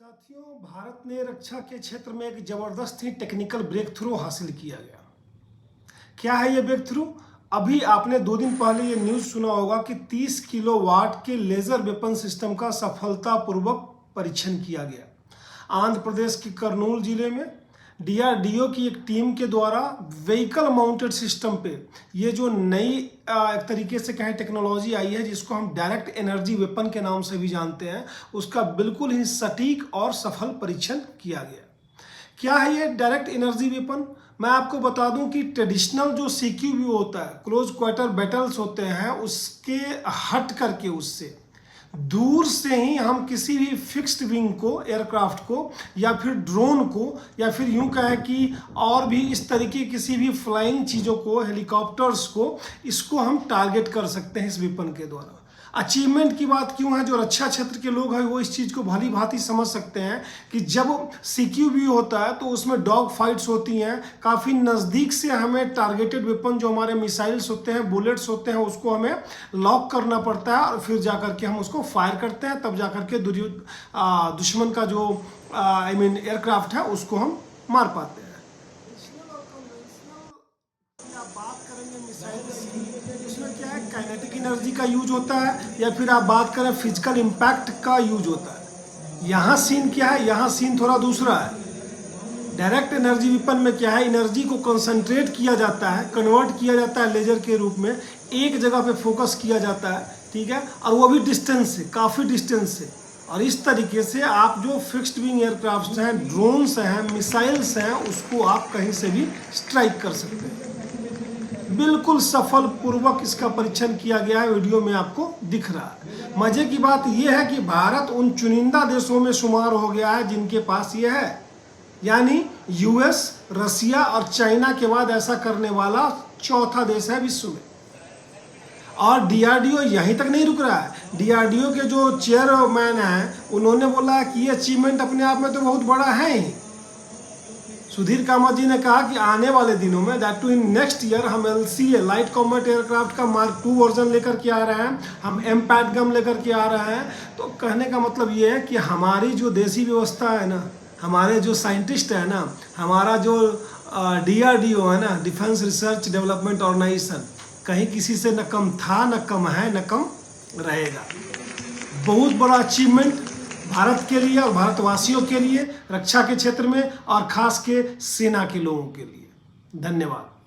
साथियों, भारत ने रक्षा के क्षेत्र में एक जबरदस्त ही टेक्निकल ब्रेक थ्रू हासिल किया गया। क्या है ये ब्रेक थ्रू? अभी आपने 2 दिन पहले ये न्यूज़ सुना होगा कि 30 किलोवाट के लेजर वेपन सिस्टम का सफलतापूर्वक परीक्षण किया गया। आंध्र प्रदेश के कर्नूल जिले में डीआरडीओ की एक टीम के द्वारा व्हीकल माउंटेड सिस्टम पे ये जो नई एक तरीके से कहें टेक्नोलॉजी आई है, जिसको हम डायरेक्ट एनर्जी वेपन के नाम से भी जानते हैं, उसका बिल्कुल ही सटीक और सफल परीक्षण किया गया। क्या है ये डायरेक्ट एनर्जी वेपन? मैं आपको बता दूं कि ट्रेडिशनल जो CQB होता है, क्लोज क्वार्टर बैटल्स होते हैं, उसके हट करके उससे दूर से ही हम किसी भी फिक्स्ड विंग को, एयरक्राफ्ट को या फिर ड्रोन को या फिर यूं कहें कि और भी इस तरीके किसी भी फ्लाइंग चीज़ों को, हेलीकॉप्टर्स को, इसको हम टारगेट कर सकते हैं इस वेपन के द्वारा। अचीवमेंट की बात क्यों है? जो रक्षा क्षेत्र के लोग हैं वो इस चीज़ को भली भांति समझ सकते हैं कि जब CQB होता है तो उसमें डॉग फाइट्स होती हैं, काफ़ी नज़दीक से हमें टारगेटेड वेपन जो हमारे मिसाइल्स होते हैं, बुलेट्स होते हैं, उसको हमें लॉक करना पड़ता है और फिर जाकर के हम उसको फायर करते हैं, तब जाकर के दुश्मन का जो एयरक्राफ्ट है उसको हम मार पाते हैं। बात करेंगे मिसाइल्स की, उसमें क्या है, काइनेटिक एनर्जी का यूज होता है या फिर आप बात करें फिजिकल इम्पैक्ट का यूज होता है। यहाँ सीन क्या है? यहाँ सीन थोड़ा दूसरा है। डायरेक्ट एनर्जी वेपन में क्या है, एनर्जी को कंसंट्रेट किया जाता है, कन्वर्ट किया जाता है लेजर के रूप में, एक जगह पे फोकस किया जाता है, ठीक है, और वो भी डिस्टेंस से, काफ़ी डिस्टेंस से। और इस तरीके से आप जो फिक्स्ड विंग एयरक्राफ्ट हैं, ड्रोन्स हैं, मिसाइल्स हैं, उसको आप कहीं से भी स्ट्राइक कर सकते हैं। बिल्कुल सफल पूर्वक इसका परीक्षण किया गया है, वीडियो में आपको दिख रहा है। मजे की बात यह है कि भारत उन चुनिंदा देशों में शुमार हो गया है जिनके पास ये है, यानी US, रसिया और चाइना के बाद ऐसा करने वाला चौथा देश है विश्व में। और DRDO यहीं तक नहीं रुक रहा है। DRDO के जो चेयरमैन हैं उन्होंने बोला कि ये अचीवमेंट अपने आप में तो बहुत बड़ा है ही। सुधीर कामत जी ने कहा कि आने वाले दिनों में, that too in next year, हम LCA लाइट कॉम्बैट एयरक्राफ्ट का Mark II वर्जन लेकर के आ रहे हैं, हम MPAD लेकर के आ रहे हैं। तो कहने का मतलब ये है कि हमारी जो देसी व्यवस्था है ना, हमारे जो साइंटिस्ट है ना, हमारा जो DRDO है ना, डिफेंस रिसर्च डेवलपमेंट ऑर्गेनाइजेशन, कहीं किसी से न कम था, न कम है, न कम रहेगा। बहुत बड़ा अचीवमेंट भारत के लिए और भारतवासियों के लिए, रक्षा के क्षेत्र में, और खास के सेना के लोगों के लिए। धन्यवाद।